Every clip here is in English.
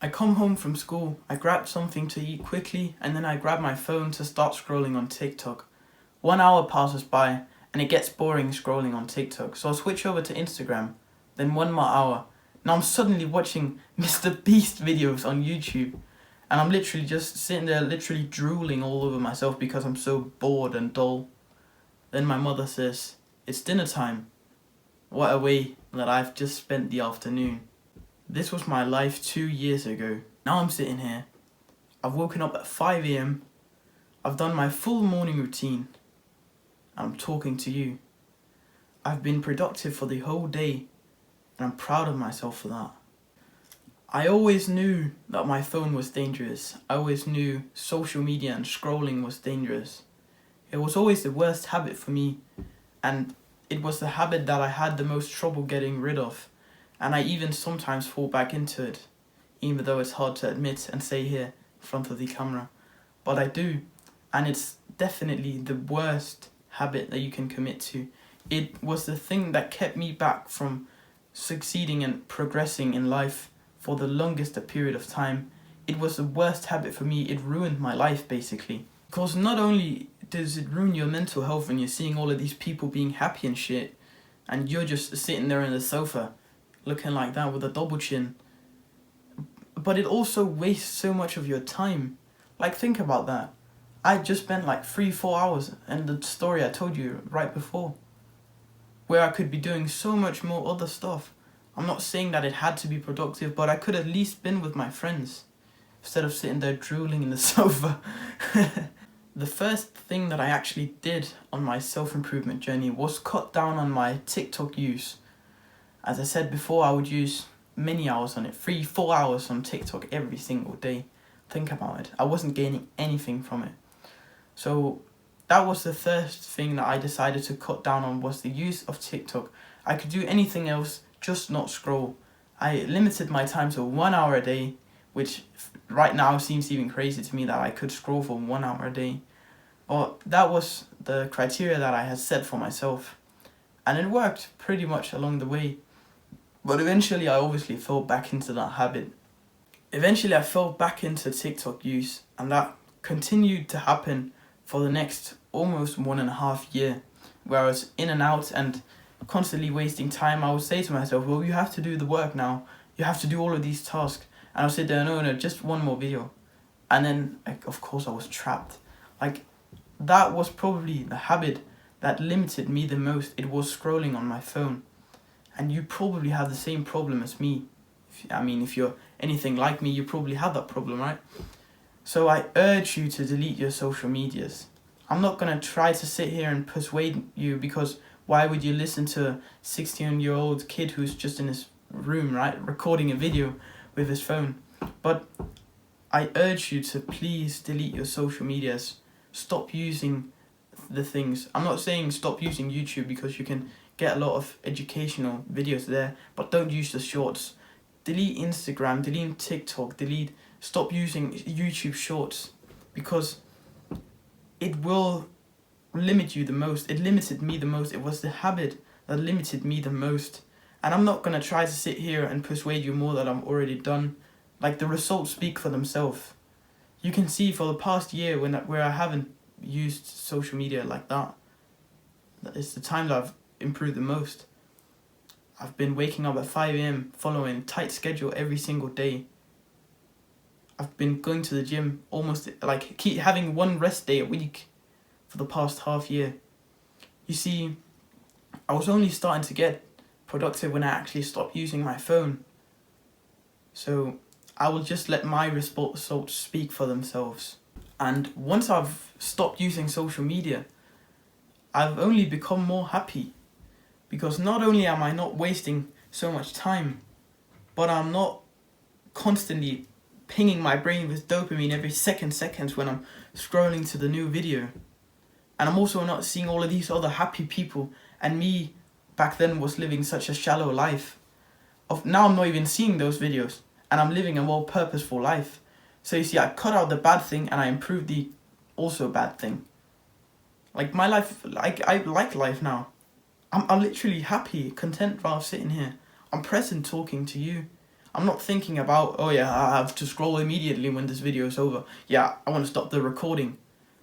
I come home from school, I grab something to eat quickly, and then I grab my phone to start scrolling on TikTok. 1 hour passes by, and it gets boring scrolling on TikTok, so I'll switch over to Instagram. Then one more hour. Now I'm suddenly watching Mr. Beast videos on YouTube, and I'm literally just sitting there literally drooling all over myself because I'm so bored and dull. Then my mother says, "It's dinner time." What a way that I've just spent the afternoon. This was my life 2 years ago. Now I'm sitting here. I've woken up at 5 a.m. I've done my full morning routine. I'm talking to you. I've been productive for the whole day, and I'm proud of myself for that. I always knew that my phone was dangerous. I always knew social media and scrolling was dangerous. It was always the worst habit for me, and it was the habit that I had the most trouble getting rid of. And I even sometimes fall back into it, even though it's hard to admit and say here in front of the camera. But I do, and it's definitely the worst habit that you can commit to. It was the thing that kept me back from succeeding and progressing in life for the longest period of time. It was the worst habit for me. It ruined my life, basically. Because not only does it ruin your mental health when you're seeing all of these people being happy and shit, and you're just sitting there on the sofa looking like that with a double chin, but it also wastes so much of your time. Like, think about that. I just spent like 3-4 hours in the story I told you right before, where I could be doing so much more other stuff. I'm not saying that it had to be productive, but I could at least been with my friends instead of sitting there drooling in the sofa. The first thing that I actually did on my self-improvement journey was cut down on my TikTok use. As I said before, I would use many hours on it, 3-4 hours on TikTok every single day. Think about it. I wasn't gaining anything from it. So that was the first thing that I decided to cut down on, was the use of TikTok. I could do anything else, just not scroll. I limited my time to 1 hour a day, which right now seems even crazy to me that I could scroll for 1 hour a day. But that was the criteria that I had set for myself. And it worked pretty much along the way. But eventually I obviously fell back into that habit. Eventually I fell back into TikTok use, and that continued to happen for the next almost 1.5 years, where I was in and out and constantly wasting time. I would say to myself, well, you have to do the work now. You have to do all of these tasks. And I'll sit there, no, just one more video. And then, of course, I was trapped. That was probably the habit that limited me the most. It was scrolling on my phone. And you probably have the same problem as me. If you're anything like me, you probably have that problem, right? So I urge you to delete your social medias. I'm not going to try to sit here and persuade you, because why would you listen to a 16-year-old kid who's just in his room, right, recording a video with his phone? But I urge you to please delete your social medias. Stop using the things. I'm not saying stop using YouTube, because you can get a lot of educational videos there, but don't use the shorts. Delete Instagram, delete TikTok, stop using YouTube shorts, because it will limit you the most. It limited me the most. It was the habit that limited me the most. And I'm not going to try to sit here and persuade you more that I'm already done. The results speak for themselves. You can see for the past year where I haven't used social media like that, it's the time that I've improved the most. I've been waking up at 5 a.m, following a tight schedule every single day. I've been going to the gym almost, keep having one rest day a week for the past half year. You see, I was only starting to get productive when I actually stopped using my phone. So I will just let my results speak for themselves. And once I've stopped using social media, I've only become more happy. Because not only am I not wasting so much time, but I'm not constantly pinging my brain with dopamine every seconds when I'm scrolling to the new video. And I'm also not seeing all of these other happy people, and me back then was living such a shallow life. Now I'm not even seeing those videos, and I'm living a more purposeful life. So you see, I cut out the bad thing and I improved the also bad thing. My life, I like life now. I'm literally happy, content while sitting here. I'm present talking to you. I'm not thinking about, oh yeah, I have to scroll immediately when this video is over. Yeah, I want to stop the recording.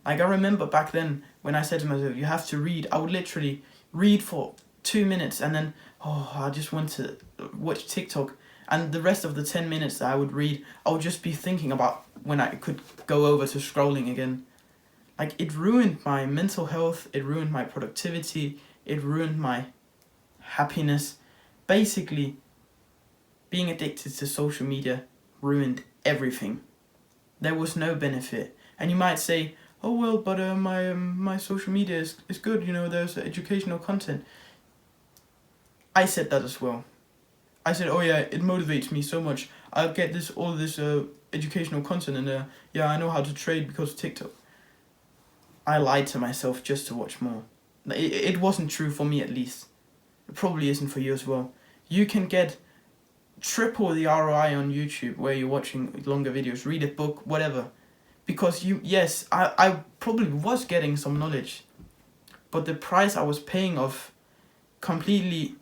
Like, I remember back then when I said to myself, you have to read, I would literally read for 2 minutes and then, oh, I just want to watch TikTok. And the rest of the 10 minutes that I would read, I would just be thinking about when I could go over to scrolling again. Like, it ruined my mental health, it ruined my productivity, it ruined my happiness. Basically, being addicted to social media ruined everything. There was no benefit. And you might say, oh well, but my social media is good, you know, there's educational content. I said that as well. I said, oh yeah, it motivates me so much. I'll get all this educational content, and yeah, I know how to trade because of TikTok. I lied to myself just to watch more. It wasn't true for me, at least. It probably isn't for you as well. You can get triple the ROI on YouTube where you're watching longer videos, read a book, whatever. Because I probably was getting some knowledge, but the price I was paying of completely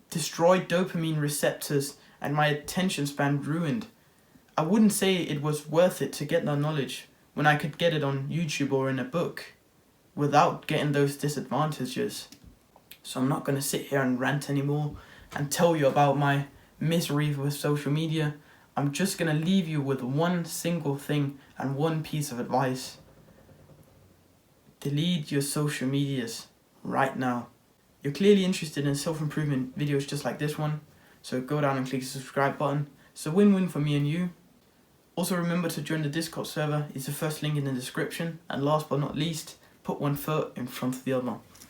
destroyed dopamine receptors and my attention span ruined. I wouldn't say it was worth it to get that knowledge when I could get it on YouTube or in a book without getting those disadvantages. So I'm not going to sit here and rant anymore and tell you about my misery with social media. I'm just going to leave you with one single thing and one piece of advice. Delete your social medias right now. You're clearly interested in self-improvement videos just like this one, so go down and click the subscribe button. It's a win-win for me and you. Also remember to join the Discord server, it's the first link in the description. And last but not least, put one foot in front of the other.